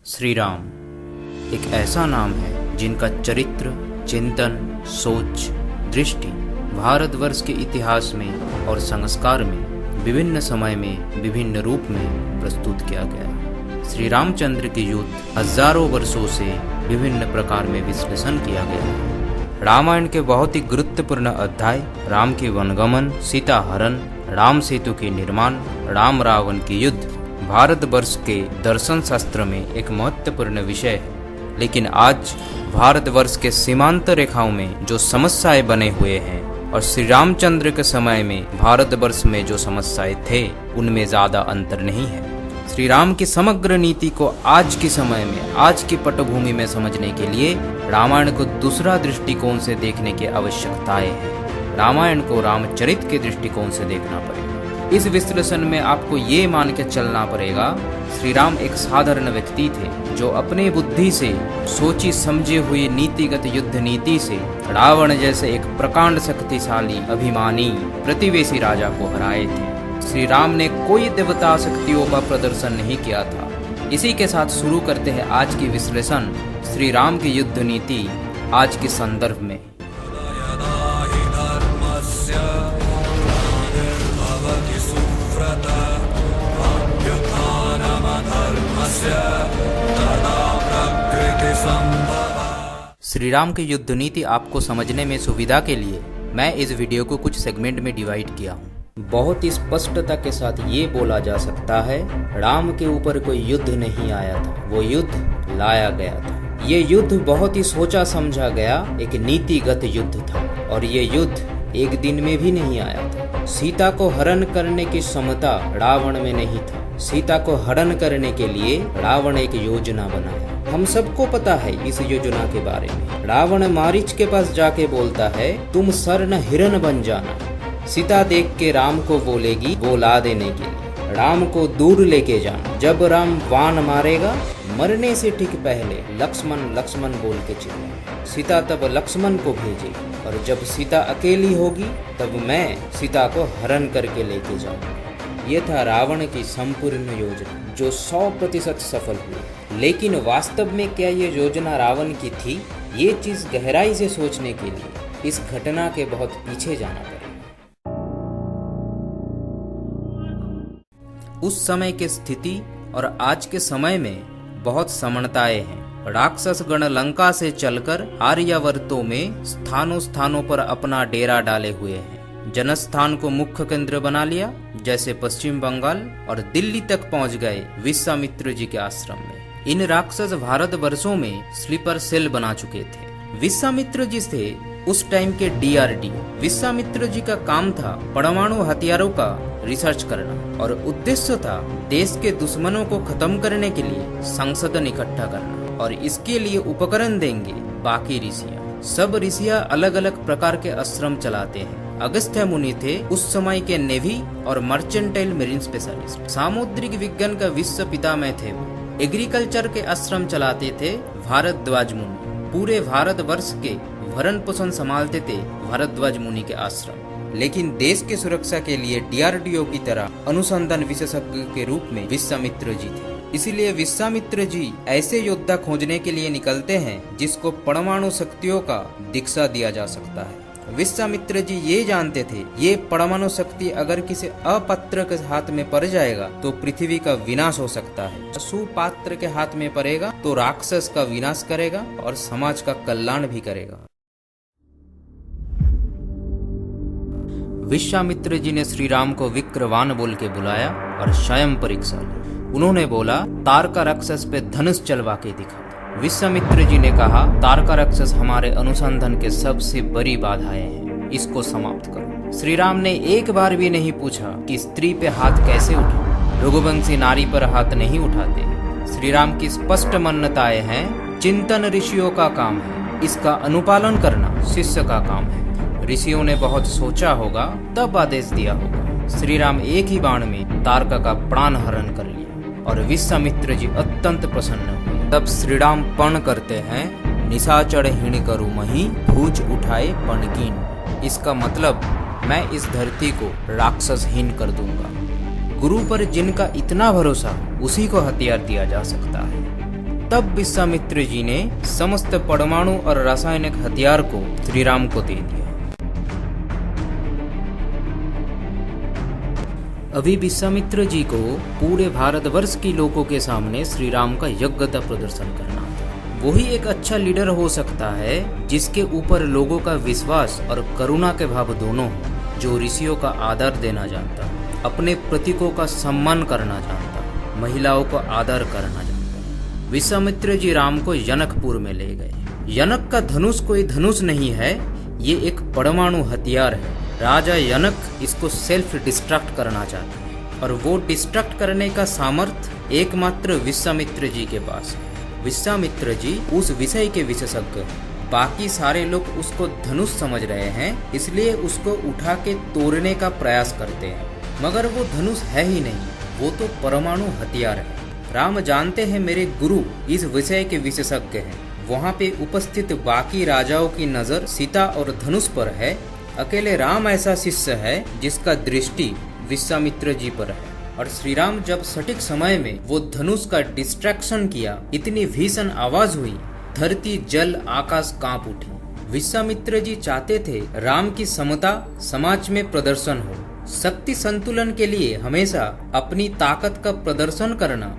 श्री राम एक ऐसा नाम है जिनका चरित्र, चिंतन, सोच, दृष्टि भारतवर्ष के इतिहास में और संस्कार में विभिन्न समय में विभिन्न रूप में प्रस्तुत किया गया। श्री रामचंद्र के युद्ध हजारों वर्षों से विभिन्न प्रकार में विश्लेषण किया गया है। रामायण के बहुत ही गुरुत्वपूर्ण अध्याय राम के वनगमन, सीता हरण, राम सेतु के निर्माण, राम रावण के युद्ध भारतवर्ष के दर्शन शास्त्र में एक महत्वपूर्ण विषय है। लेकिन आज भारतवर्ष के सीमांत रेखाओं में जो समस्याएं बने हुए हैं और श्री रामचंद्र के समय में भारतवर्ष में जो समस्याएं थे उनमें ज्यादा अंतर नहीं है। श्री राम की समग्र नीति को आज के समय में, आज की पटभूमि में समझने के लिए रामायण को दूसरा दृष्टिकोण से देखने की आवश्यकताएं है। रामायण को रामचरित के दृष्टिकोण से देखना पड़ेगा। इस विश्लेषण में आपको ये मान के चलना पड़ेगा श्री राम एक साधारण व्यक्ति थे जो अपने बुद्धि से सोची समझे हुए नीतिगत युद्ध नीति से रावण जैसे एक प्रकांड शक्तिशाली अभिमानी प्रतिवेशी राजा को हराए थे। श्री राम ने कोई देवता शक्तियों का प्रदर्शन नहीं किया था। इसी के साथ शुरू करते हैं आज की विश्लेषण श्री राम की युद्ध नीति आज के संदर्भ में। श्री राम की युद्ध नीति आपको समझने में सुविधा के लिए मैं इस वीडियो को कुछ सेगमेंट में डिवाइड किया हूँ। बहुत ही स्पष्टता के साथ ये बोला जा सकता है राम के ऊपर कोई युद्ध नहीं आया था, वो युद्ध लाया गया था। ये युद्ध बहुत ही सोचा समझा गया एक नीतिगत युद्ध था और ये युद्ध एक दिन में भी नहीं आया था। सीता को हरण करने की क्षमता रावण में नहीं था। सीता को हरण करने के लिए रावण एक योजना बनाया। हम सबको पता है इस योजना के बारे में। रावण मारीच के पास जाके बोलता है तुम स्वर्ण हिरण बन जाना। सीता देख के राम को बोलेगी वो ला देने के लिए राम को दूर लेके जाना। जब राम बाण मारेगा मरने से ठीक पहले लक्ष्मण लक्ष्मण बोल के चिल्लाए। सीता तब लक्ष्मण को भेजेगी और जब सीता अकेली होगी तब मैं सीता को हरण करके लेके जाऊंगा। ये था रावण की संपूर्ण योजना जो 100% सफल हुई। लेकिन वास्तव में क्या ये योजना रावण की थी? ये चीज गहराई से सोचने के लिए इस घटना के बहुत पीछे जाना पड़ेगा। उस समय की स्थिति और आज के समय में बहुत समानताएं हैं। राक्षस गण लंका से चलकर आर्यावर्तों में स्थानों स्थानों पर अपना डेरा डाले हुए हैं। जनस्थान को मुख्य केंद्र बना लिया, जैसे पश्चिम बंगाल, और दिल्ली तक पहुंच गए विश्वामित्र जी के आश्रम में। इन राक्षस भारतवर्षों में स्लीपर सेल बना चुके थे। विश्वामित्र जी थे उस टाइम के डीआरडीओ। विश्वामित्र जी का काम था परमाणु हथियारों का रिसर्च करना और उद्देश्य था देश के दुश्मनों को खत्म करने के लिए संसाधन इकट्ठा करना और इसके लिए उपकरण देंगे बाकी ऋषियां। सब ऋषियां अलग अलग प्रकार के आश्रम चलाते हैं। अगस्त्य मुनि थे उस समय के नेवी और मर्चेंटाइल मेरीन स्पेशलिस्ट। सामुद्रिक विज्ञान का विश्व पितामह थे वो। एग्रीकल्चर के आश्रम चलाते थे भारद्वाज मुनि। पूरे भारतवर्ष के भरण पोषण संभालते थे भारद्वाज मुनि के आश्रम। लेकिन देश की सुरक्षा के लिए डीआरडीओ की तरह अनुसंधान विशेषज्ञ के रूप में विश्वामित्र जी थे। इसलिए विश्वामित्र जी ऐसे योद्धा खोजने के लिए निकलते हैं जिसको परमाणु शक्तियों का दीक्षा दिया जा सकता है। विश्वामित्र जी ये जानते थे ये परमाणु शक्ति अगर किसी अपात्र के हाथ में पड़ जाएगा तो पृथ्वी का विनाश हो सकता है। सुपात्र के हाथ में पड़ेगा तो राक्षस का विनाश करेगा और समाज का कल्याण भी करेगा। विश्वामित्र जी ने श्री राम को विक्रवान बोल के बुलाया और स्वयं परीक्षा ली। उन्होंने बोला तारका राक्षस पे धनुष चलवा के दिखा। विश्वामित्र जी ने कहा तारका राक्षस हमारे अनुसंधान के सबसे बड़ी बाधाएं हैं, इसको समाप्त करो। श्री राम ने एक बार भी नहीं पूछा कि स्त्री पे हाथ कैसे उठाओ। रघुवंशी नारी पर हाथ नहीं उठाते। श्री राम की स्पष्ट मान्यताएं हैं चिंतन ऋषियों का काम है, इसका अनुपालन करना शिष्य का काम है। ऋषियों ने बहुत सोचा होगा तब आदेश दिया होगा। श्री राम एक ही बाण में तारका का प्राण हरण कर लिया और विश्वामित्र जी अत्यंत प्रसन्न हुए। तब श्री राम पण करते हैं निशाचर हीण करू मही भूज उठाए पणकीन। इसका मतलब मैं इस धरती को राक्षसहीन कर दूंगा। गुरु पर जिनका इतना भरोसा उसी को हथियार दिया जा सकता है। तब विश्वामित्र जी ने समस्त परमाणु और रासायनिक हथियार को श्री राम को दे दिया। अभी विश्वामित्र जी को पूरे भारतवर्ष के लोगों के सामने श्री राम का योग्यता प्रदर्शन करना था। वही एक अच्छा लीडर हो सकता है जिसके ऊपर लोगों का विश्वास और करुणा के भाव दोनों हो, जो ऋषियों का आदर देना जानता, अपने प्रतीकों का सम्मान करना जानता, महिलाओं को आदर करना जानता। विश्वामित्र जी राम को जनकपुर में ले गए। जनक का धनुष कोई धनुष नहीं है, ये एक परमाणु हथियार है। राजा जनक इसको सेल्फ डिस्ट्रक्ट करना चाहता है और वो डिस्ट्रक्ट करने का सामर्थ्य एकमात्र विश्वामित्र जी के पास है। विश्वामित्र जी उस विषय के विशेषज्ञ हैं। बाकी सारे लोग उसको धनुष समझ रहे हैं, इसलिए उसको उठा के तोड़ने का प्रयास करते हैं, मगर वो धनुष है ही नहीं, वो तो परमाणु हथियार है। राम जानते हैं मेरे गुरु इस विषय के विशेषज्ञ हैं। वहाँ पे उपस्थित बाकी राजाओं की नजर सीता और धनुष पर है, अकेले राम ऐसा शिष्य है जिसका दृष्टि विश्वामित्र जी पर है। और श्री राम जब सटीक समय में वो धनुष का डिस्ट्रैक्शन किया, इतनी भीषण आवाज हुई, धरती जल आकाश कांप उठी। विश्वामित्र जी चाहते थे राम की समता समाज में प्रदर्शन हो। शक्ति संतुलन के लिए हमेशा अपनी ताकत का प्रदर्शन करना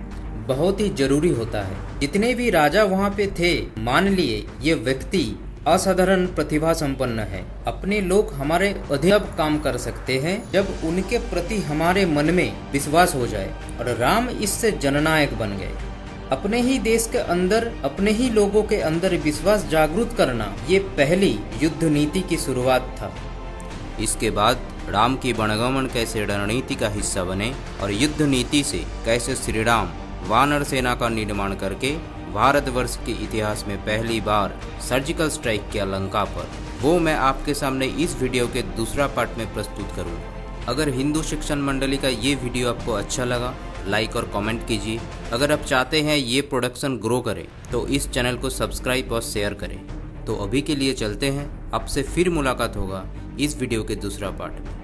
बहुत ही जरूरी होता है। जितने भी राजा वहाँ पे थे मान लिए ये व्यक्ति असाधारण प्रतिभा संपन्न है। अपने लोग हमारे अधिक काम कर सकते हैं जब उनके प्रति हमारे मन में विश्वास हो जाए, और राम इससे जननायक बन गए। अपने ही देश के अंदर अपने ही लोगों के अंदर विश्वास जागृत करना, ये पहली युद्ध नीति की शुरुआत था। इसके बाद राम की वनगमन कैसे रणनीति का हिस्सा बने और युद्ध नीति से कैसे श्री राम वानर सेना का निर्माण करके भारतवर्ष के इतिहास में पहली बार सर्जिकल स्ट्राइक किया लंका पर, वो मैं आपके सामने इस वीडियो के दूसरा पार्ट में प्रस्तुत करूँगा। अगर हिंदू शिक्षण मंडली का ये वीडियो आपको अच्छा लगा, लाइक और कमेंट कीजिए। अगर आप चाहते हैं ये प्रोडक्शन ग्रो करे तो इस चैनल को सब्सक्राइब और शेयर करें। तो अभी के लिए चलते हैं, आपसे फिर मुलाकात होगा इस वीडियो के दूसरा पार्ट में।